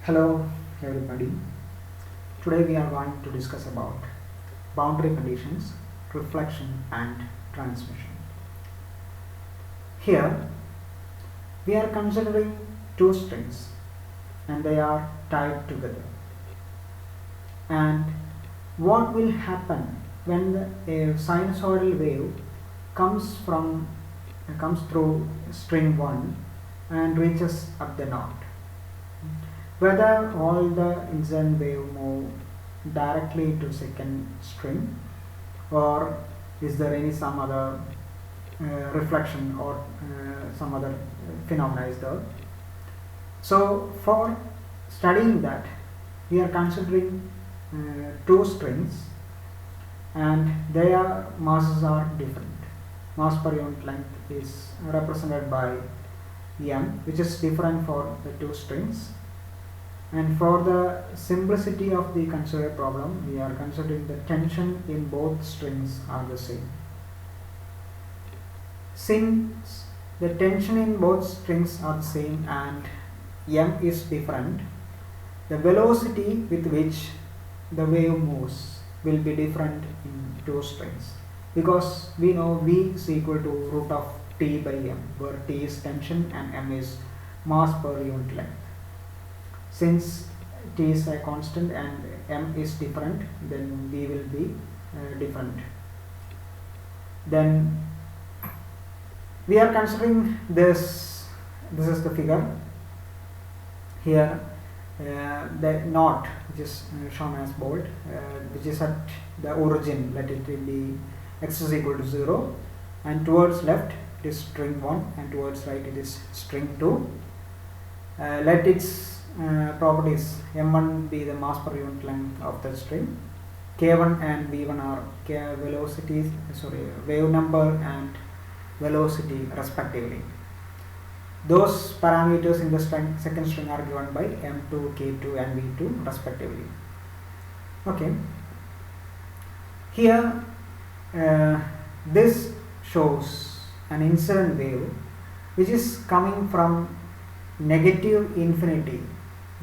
Hello everybody. Today we are going to discuss about boundary conditions, reflection and transmission. Here we are considering two strings and they are tied together. And what will happen when a sinusoidal wave comes through string 1 and reaches up the knot? Whether all the incident wave move directly to second string, or is there some other reflection or some other phenomena is there. So for studying that, we are considering two strings and their masses are different. Mass per unit length is represented by m, which is different for the two strings. And for the simplicity of the considered problem, we are considering the tension in both strings are the same. Since the tension in both strings are the same and m is different, the velocity with which the wave moves will be different in two strings, because we know v is equal to root of t by m, where t is tension and m is mass per unit length. Since t is a constant and m is different, then v will be different. Then we are considering this is the figure. Here the knot, which is shown as bold, which is at the origin, let it be x is equal to 0, and towards left it is string 1 and towards right it is string 2. Let its properties m1 be the mass per unit length of the string, k1 and v1 are wave number and velocity respectively. Those parameters in the second string are given by m2, k2 and v2 respectively. Okay. Here this shows an incident wave which is coming from negative infinity,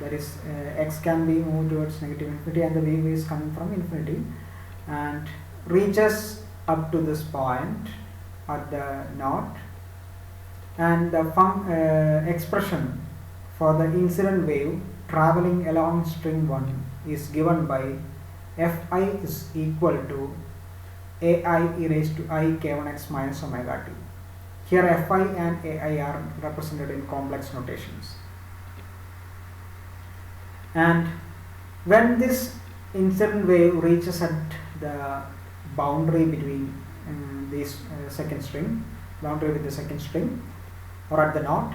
that is x can be moved towards negative infinity and the wave is coming from infinity and reaches up to this point at the knot, and the expression for the incident wave traveling along string 1 is given by Fi is equal to ai e raised to I k1x minus omega t. Here Fi and ai are represented in complex notations. And when this incident wave reaches at the boundary between this second string, boundary with the second string, or at the knot,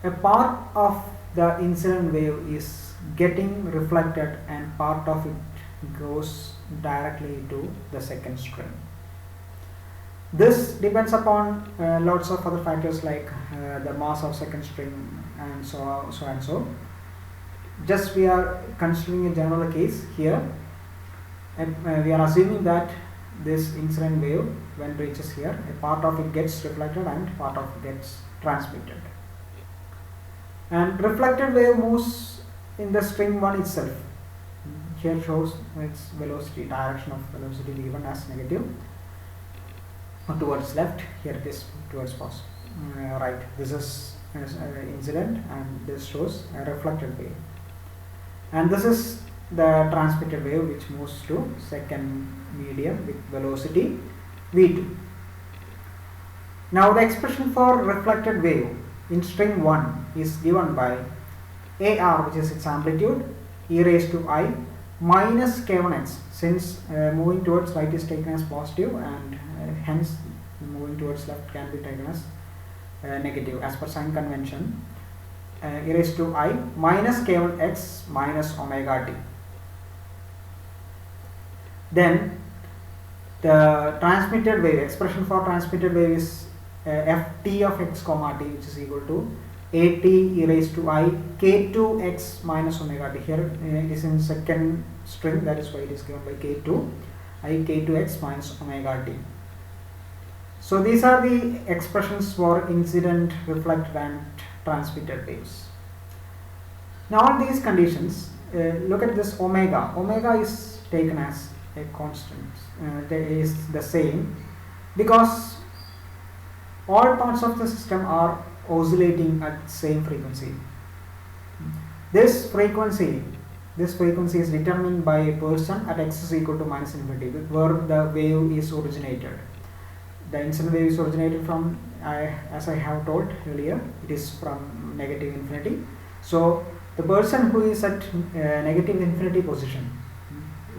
a part of the incident wave is getting reflected and part of it goes directly to the second string. This depends upon lots of other factors like the mass of second string and so. Just we are considering a general case here, and we are assuming that this incident wave, when reaches here, a part of it gets reflected and part of it gets transmitted. And reflected wave moves in the string 1 itself. Here shows its velocity, direction of velocity given as negative towards left. Here it is towards right. This is incident and this shows a reflected wave. And this is the transmitted wave which moves to second medium with velocity v2. Now the expression for reflected wave in string 1 is given by ar, which is its amplitude, e raised to I minus k1x, since moving towards right is taken as positive and hence moving towards left can be taken as negative as per sign convention. E raised to I minus k1x minus omega t. Then the transmitted wave, expression for transmitted wave is ft of x comma t, which is equal to at e raised to I k2x minus omega t. Here it is in second string, that is why it is given by k2 I k2x minus omega t. So these are the expressions for incident, reflected and transmitted waves. In all these conditions, look at this omega. Omega is taken as a constant, is the same, because all parts of the system are oscillating at the same frequency. This frequency is determined by a person at x is equal to minus infinity, where the wave is originated. The incident wave is originated from, as I have told earlier, it is from negative infinity. So the person who is at negative infinity position,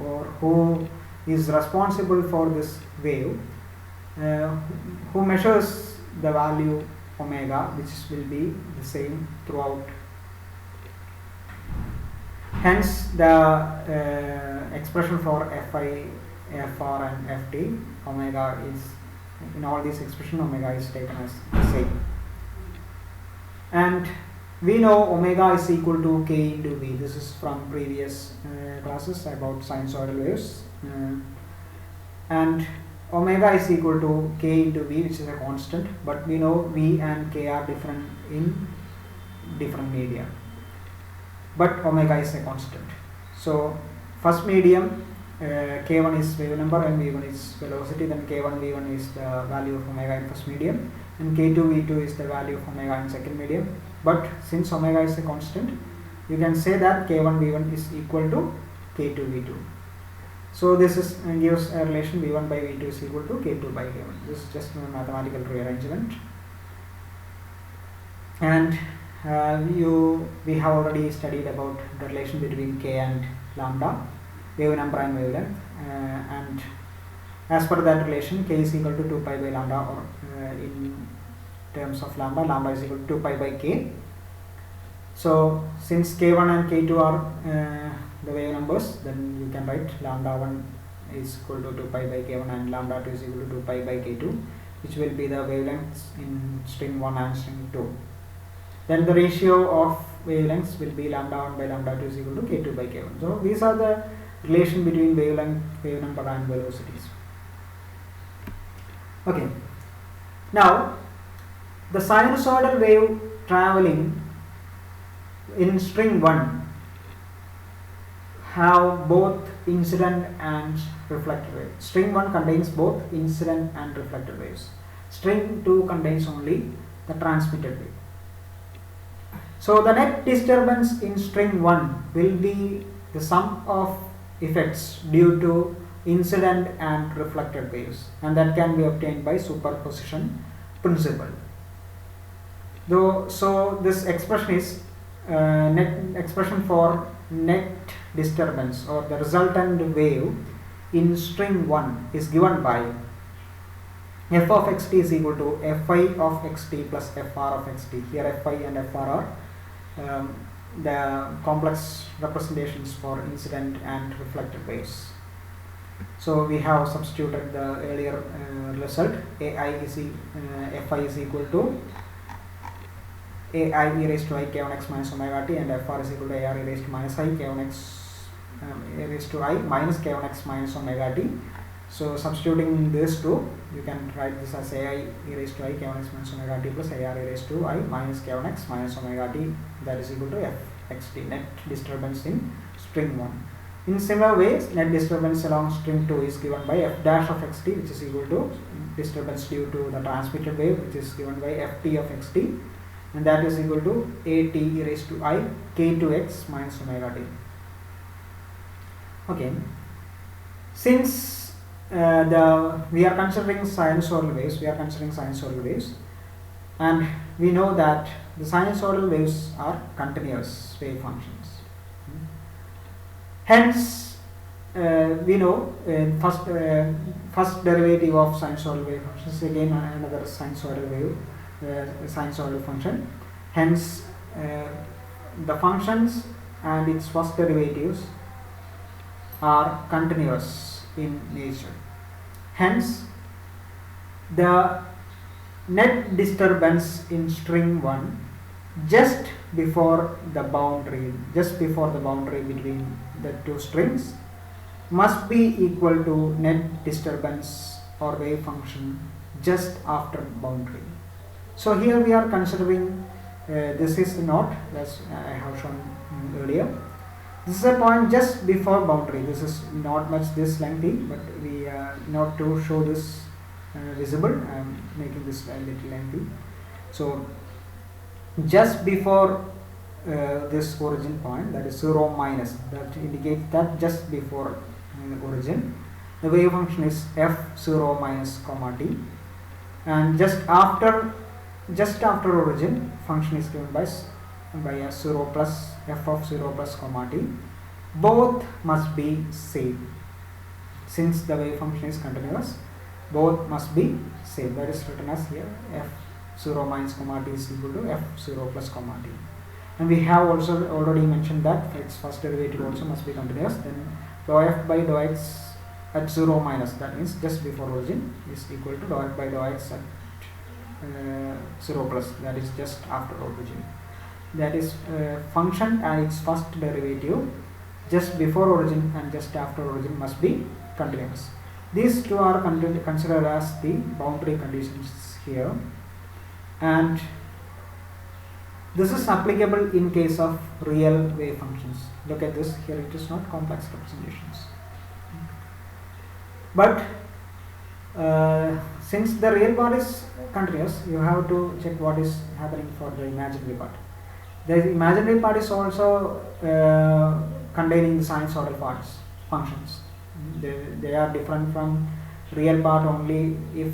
or who is responsible for this wave, who measures the value omega, which will be the same throughout. Hence the expression for Fi, Fr and Ft, omega is, in all these expressions, omega is taken as the same. And we know omega is equal to k into v. This is from previous classes about sinusoidal waves. And omega is equal to k into v, which is a constant, but we know v and k are different in different media, but omega is a constant. So first medium, k1 is wave number and v1 is velocity, then k1 v1 is the value of omega in first medium, and k2 v2 is the value of omega in second medium. But since omega is a constant, you can say that k1 v1 is equal to k2 v2. So this is gives a relation v1 by v2 is equal to k2 by k1. This is just a mathematical rearrangement. And we have already studied about the relation between k and lambda, wave number and wavelength, and as per that relation, k is equal to 2 pi by lambda, or in terms of lambda, lambda is equal to 2 pi by k. So since k1 and k2 are the wave numbers, then you can write lambda 1 is equal to 2 pi by k1 and lambda 2 is equal to 2 pi by k2, which will be the wavelengths in string 1 and string 2. Then the ratio of wavelengths will be lambda 1 by lambda 2 is equal to k2 by k1. So these are the relation between wavelength, wave number and velocities. Okay. Now the sinusoidal wave traveling in string 1 have both incident and reflected wave. String 1 contains both incident and reflected waves. String 2 contains only the transmitted wave. So the net disturbance in string 1 will be the sum of effects due to incident and reflected waves, and that can be obtained by superposition principle. So this expression is expression for net disturbance, or the resultant wave in string 1 is given by f of xt is equal to fi of xt plus fr of xt. Here fi and fr are the complex representations for incident and reflected waves. So we have substituted the earlier result. Fi is equal to ai e raised to I k1x minus omega t, and fr is equal to ar e raised to minus I k1x e raised to I minus k1x minus omega t. So substituting this two, you can write this as ai e raised to I k1x minus omega t plus ar e raised to I minus k1x minus omega t, that is equal to fxt, net disturbance in string 1. In similar ways, net disturbance along string 2 is given by f dash of xt, which is equal to disturbance due to the transmitted wave, which is given by ft of xt, and that is equal to at e raised to I k2x minus omega t. Okay, since we are considering sinusoidal waves, and we know that the sinusoidal waves are continuous wave functions. Hence, we know first derivative of sinusoidal wave functions, again another sinusoidal wave, sinusoidal function. Hence, the functions and its first derivatives are continuous in nature. Hence, the net disturbance in string 1 just before the boundary between the two strings must be equal to net disturbance or wave function just after boundary. So here we are considering this is the knot, as I have shown earlier. This is a point just before boundary. This is not much this lengthy, but we not to show this visible, I am making this a little lengthy. So just before this origin point, that is 0 minus, that indicates that just before origin, the wave function is f0 minus comma t, and just after origin, function is given by a 0 plus f of 0 plus comma t. Both must be same. Since the wave function is continuous, both must be same. That is written as here f0 minus comma t is equal to f0 plus comma t. And we have also already mentioned that its first derivative also must be continuous. Then dou f by dou x at 0 minus, that means just before origin, is equal to dou f by dou x at 0 plus, that is just after origin. That is function and its first derivative just before origin and just after origin must be continuous. These two are considered as the boundary conditions here, and this is applicable in case of real wave functions. Look at this, here it is not complex representations. But since the real part is continuous, you have to check what is happening for the imaginary part. The imaginary part is also containing the sinusoidal parts, functions. They are different from real part only if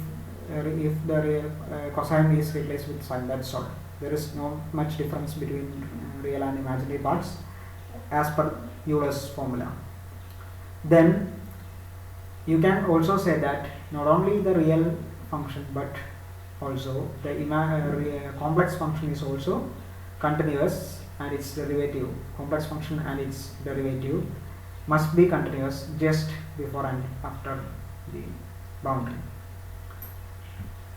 the real, cosine is replaced with sine, that's all. There is no much difference between real and imaginary parts as per Euler's formula. Then you can also say that not only the real function but also the complex function is also continuous, and its derivative, complex function and its derivative must be continuous just before and after the boundary.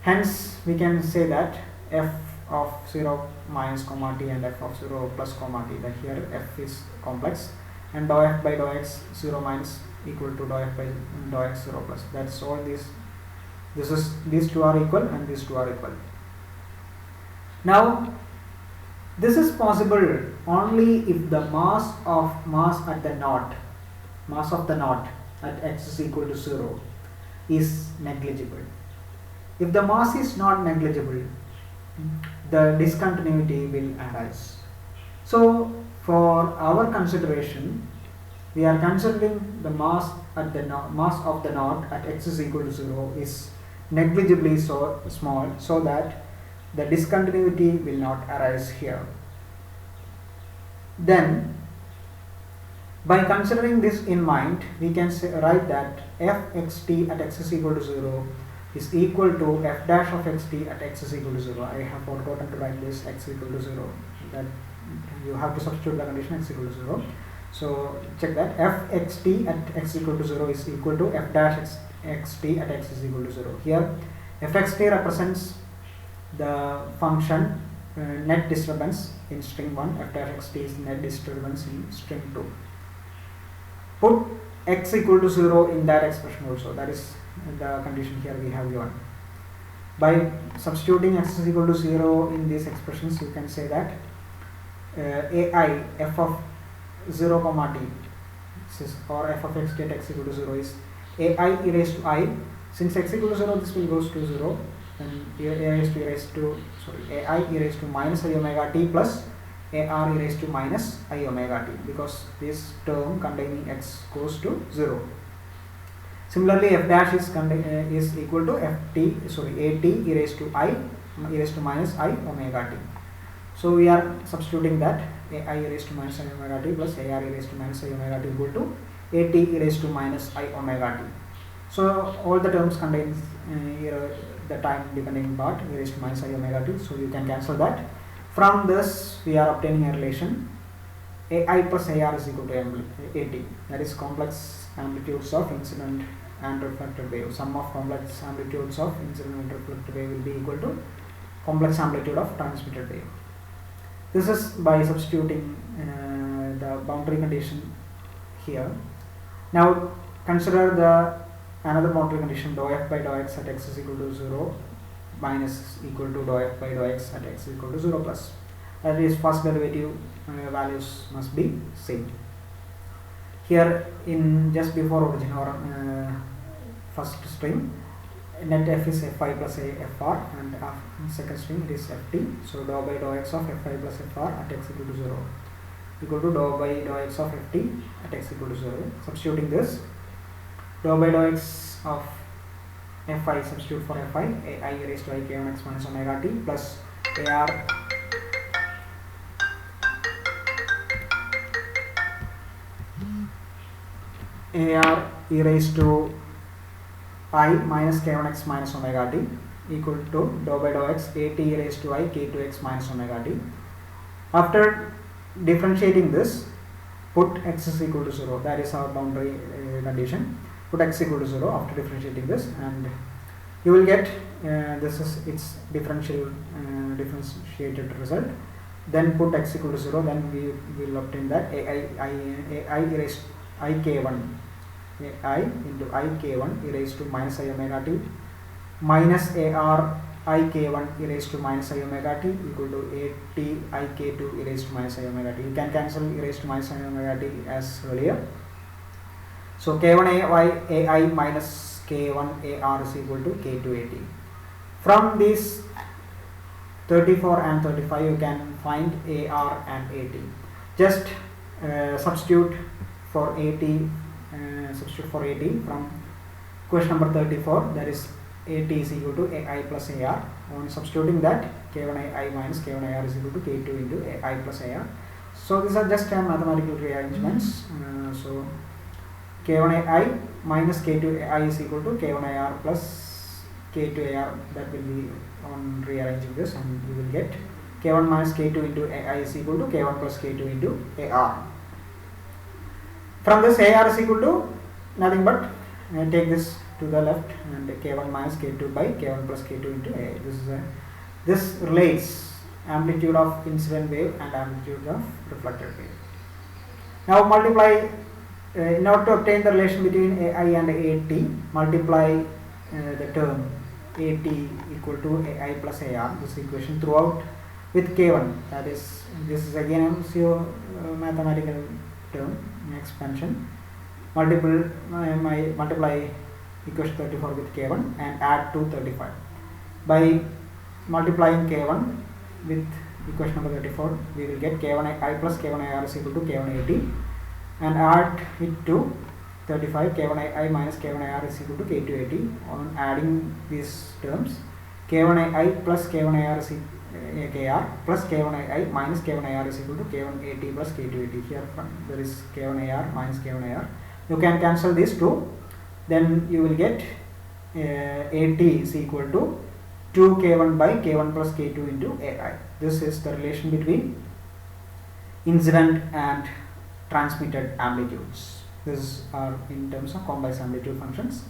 Hence we can say that f of 0 minus comma t and f of 0 plus comma t, that here f is complex, and dou f by dou x 0 minus equal to dou f by dou x 0 plus. That's all. These two are equal and these two are equal. Now this is possible only if the mass of the knot at x is equal to 0 is negligible. If the mass is not negligible, the discontinuity will arise. So for our consideration, we are considering the mass of the knot at x is equal to 0 is negligibly so small, so that the discontinuity will not arise here. Then by considering this in mind, we can write that f xt at x is equal to 0 is equal to f dash of xt at x is equal to 0. I have forgotten to write this x equal to 0. That you have to substitute the condition x equal to 0. So check that f xt at x equal to 0 is equal to f dash xt at x is equal to 0. Here f xt represents the function net disturbance in string 1, f dash xt is net disturbance in string 2. Put x equal to 0 in that expression also, that is the condition here we have given. By substituting x is equal to 0 in these expressions, you can say that ai f of 0 comma t or f of x at x equal to 0 is ai e raised to I. Since x equal to 0, this will goes to 0, and ai e raised to minus I omega t plus ar e raised to minus I omega t, because this term containing x goes to 0. Similarly, f dash is equal to at e raised to minus I omega t. So we are substituting that ai e raised to minus I omega t plus ar e raised to minus I omega t equal to at e raised to minus I omega t. So all the terms contain the time dependent part e raised to minus I omega t. So you can cancel that. From this we are obtaining a relation ai plus ar is equal to at. That is complex amplitudes of incident and reflected wave. Sum of complex amplitudes of incident and reflected wave will be equal to complex amplitude of transmitted wave. This is by substituting the boundary condition here. Now consider another boundary condition, dou f by dou x at x is equal to 0 minus equal to dou f by dou x at x is equal to 0 plus. that is first derivative values must be same. Here in just before origin or first string, net f is fi plus a fr, and second string it is ft. So dou by dou x of fi plus fr at x equal to 0 equal to dou by dou x of ft at x equal to 0. Substituting this, dou by dou x of fi, substitute for fi, ai raised to I k1 x minus omega t plus ar e raised to I minus k1 x minus omega t equal to dou by dou x at e raised to I k2 x minus omega t. After differentiating this, put x is equal to 0, that is our boundary condition. Put x equal to 0 after differentiating this, and you will get this is its differentiated result. Then put x equal to 0, then we will obtain that ai raised I k1 I into I k1 e raised to minus I omega t minus ar I k1 e raised to minus I omega t equal to at I k2 e raised to minus I omega t. You can cancel e raised to minus I omega t as earlier. So k1 ai minus k1 ar is equal to k2 at. From these 34 and 35 you can find ar and at. Just substitute for at from question number 34, that is at is equal to ai plus ar. On substituting that, k1 ai minus k1 ar is equal to k2 into ai plus ar. So these are just mathematical rearrangements. So k1 ai minus k2 ai is equal to k1 ar plus k2 ar. That will be on rearranging this, and you will get k1 minus k2 into ai is equal to k1 plus k2 into ar. From this, ar is equal to nothing but take this to the left, and k1 minus k2 by k1 plus k2 into a. This relates amplitude of incident wave and amplitude of reflected wave. Now multiply, in order to obtain the relation between ai and at, multiply the term at equal to ai plus ar, this equation, throughout with k1. That is, this is again a mathematical term, expansion. Multiply equation 34 with k1 and add to 35. By multiplying k1 with equation number 34, we will get k1 I plus k1 IR is equal to k1 AT, and add it to 35, k1 I minus k1 IR is equal to k2 AT. On adding these terms, k1 I plus k1 IR is kr plus k1 I minus k1 IR is equal to k1 AT plus k2 AT. Here there is k1 IR minus k1 IR. You can cancel these two, then you will get AT is equal to 2k1 by k1 plus k2 into AI. This is the relation between incident and transmitted amplitudes. These are in terms of complex amplitude functions.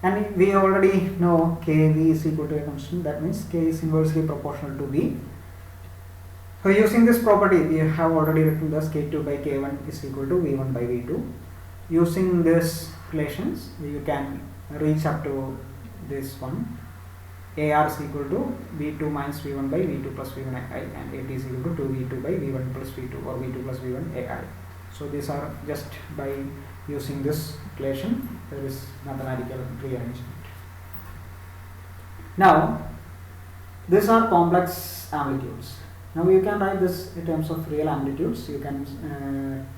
And we already know kV is equal to a constant, that means k is inversely proportional to V. So using this property, we have already written thus k2 by k1 is equal to V1 by V2. Using these relations, you can reach up to this one. AR is equal to V2 minus V1 by V2 plus V1 AI, and AT is equal to 2V2 by V1 plus V2 or V2 plus V1 AI. So these are just by using this relation, there is mathematical rearrangement. Now, these are complex amplitudes. Now you can write this in terms of real amplitudes. You can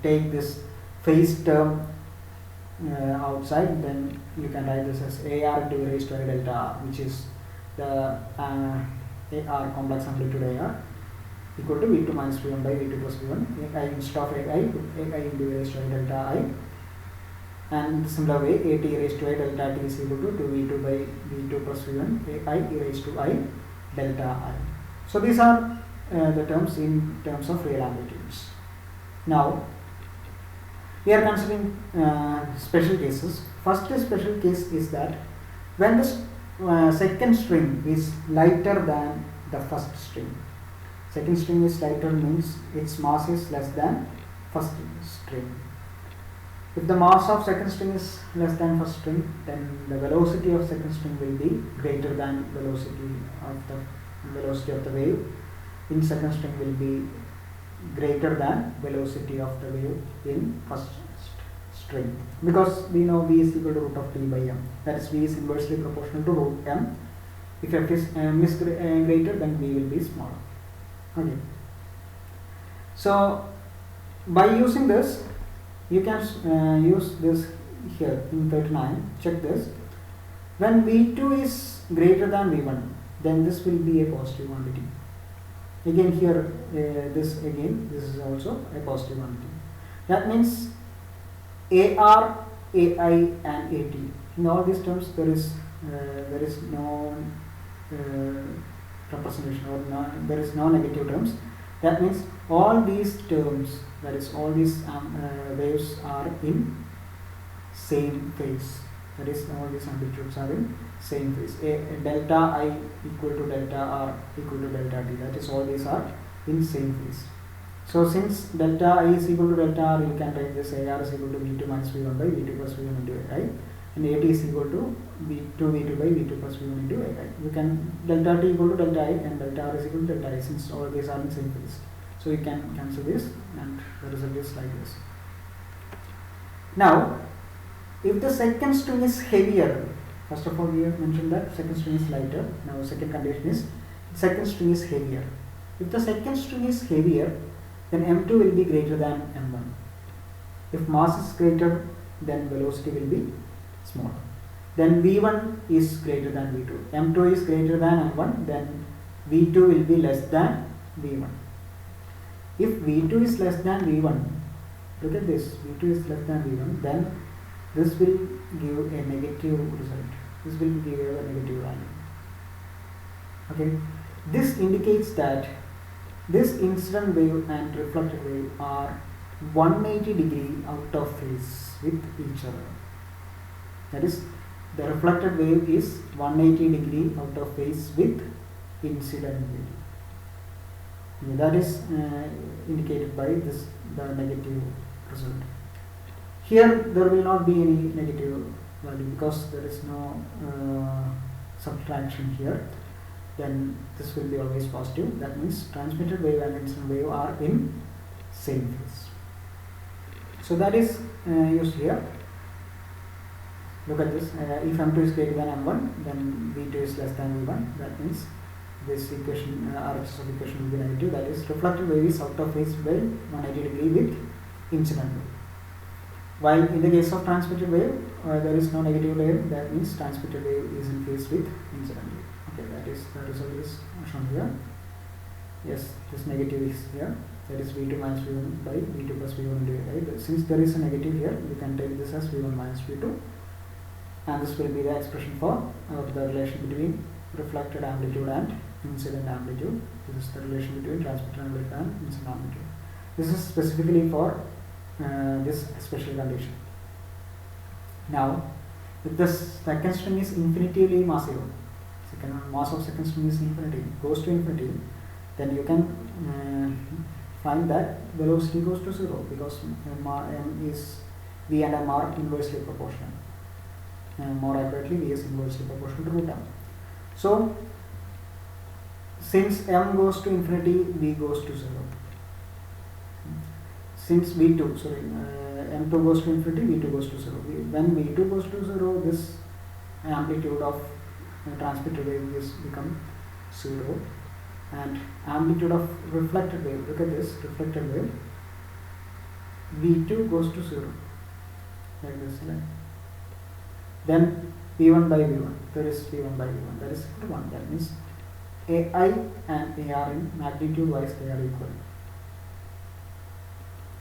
take this phase term outside, then you can write this as AR into e raised to I delta R, which is the AR complex amplitude AR equal to V2 minus V1 by V2 plus V1. I instead of AI into e raised to I delta I. And similar way, AT e raised to I delta T is equal to 2V2 by V2 plus V1 AI e raised to I delta I. So these are the terms in terms of real amplitudes. Now we are considering special cases. First special case is that when the second string is lighter than the first string. Second string is lighter means its mass is less than first string. If the mass of second string is less than first string, then the velocity of second string will be greater than velocity of the wave. in second string will be greater than velocity of the wave in first string, because we know v is equal to root of t by m, that is v is inversely proportional to root m. If f is m is greater, then v will be smaller. Okay. So by using this, you can use this here in 39. Check this. When v2 is greater than v1, then this will be a positive quantity. Again here, this is also a positive quantity. That means AR, AI and AT. In all these terms, there is no representation, or there is no negative terms. That means all these terms, that is all these waves are in same phase. That is, all these amplitudes are in same phase. Delta I equal to delta R equal to delta T. That is, all these are in same phase. So since delta I is equal to delta R, you can write this AR is equal to V2 minus V1 by V2 plus V1 into AI, and AT is equal to V2 by V2 plus V1 into AI. You can delta T equal to delta I and delta R is equal to delta I, since all these are in same phase. So you can cancel this, and the result is like this. Now, if the second string is heavier, first of all we have mentioned that second string is lighter. Now second condition is second string is heavier. If the second string is heavier, then m2 will be greater than m1. If mass is greater, then velocity will be smaller. Then v1 is greater than v2. m2 is greater than m1, then v2 will be less than v1. If v2 is less than v1, look at this, v2 is less than v1, then this will give a negative result. This will give a negative value. Okay. This indicates that this incident wave and reflected wave are 180 degree out of phase with each other. That is, the reflected wave is 180 degree out of phase with incident wave. That is indicated by this, the negative result. Here there will not be any negative value because there is no subtraction here. Then this will be always positive. That means transmitted wave and incident wave are in same phase. So that is used here. Look at this. If m2 is greater than m1, then v2 is less than v1. That means this equation, RHS of equation will be negative. That is, reflected wave is out of phase by 180 degree with incident wave. While in the case of transmitted wave, there is no negative wave. That means transmitted wave is in phase with incident wave. Okay, that is the result is shown here. Yes, this negative is here. That is v2 minus v1 by v2 plus v1 into a. Right? Since there is a negative here, we can take this as v1 minus v2, and this will be the expression for the relation between reflected amplitude and incident amplitude. This is the relation between transmitted amplitude and incident amplitude. This is specifically for this special condition. Now, if the second string is infinitively massive, mass of second string is infinity, goes to infinity, then you can find that velocity goes to 0 because m is v and m are inversely proportional. More accurately, v is inversely proportional to root m. So, since m goes to infinity, v goes to 0. Since v2, sorry, m2 goes to infinity, v2 goes to 0. When v2 goes to 0, this amplitude of transmitted wave is become 0, and amplitude of reflected wave, look at this, reflected wave, v2 goes to 0, like this, right? Then v1 by v1, there is v1 by v1, that is equal to 1. That means ai and ar in magnitude wise they are equal.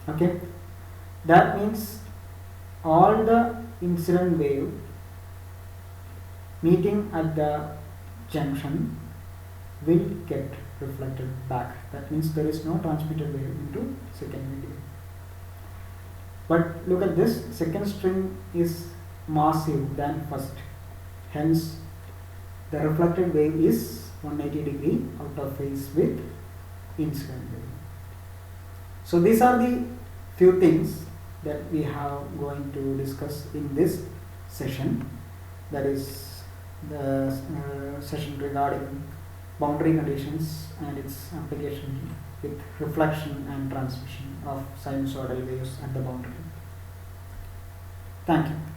Okay, that means all the incident wave meeting at the junction will get reflected back. That means there is no transmitted wave into second medium. But look at this, second string is massive than first, hence the reflected wave is 180 degree out of phase with incident wave. So these are the few things that we have going to discuss in this session, that is the session regarding boundary conditions and its application with reflection and transmission of sinusoidal waves at the boundary. Thank you.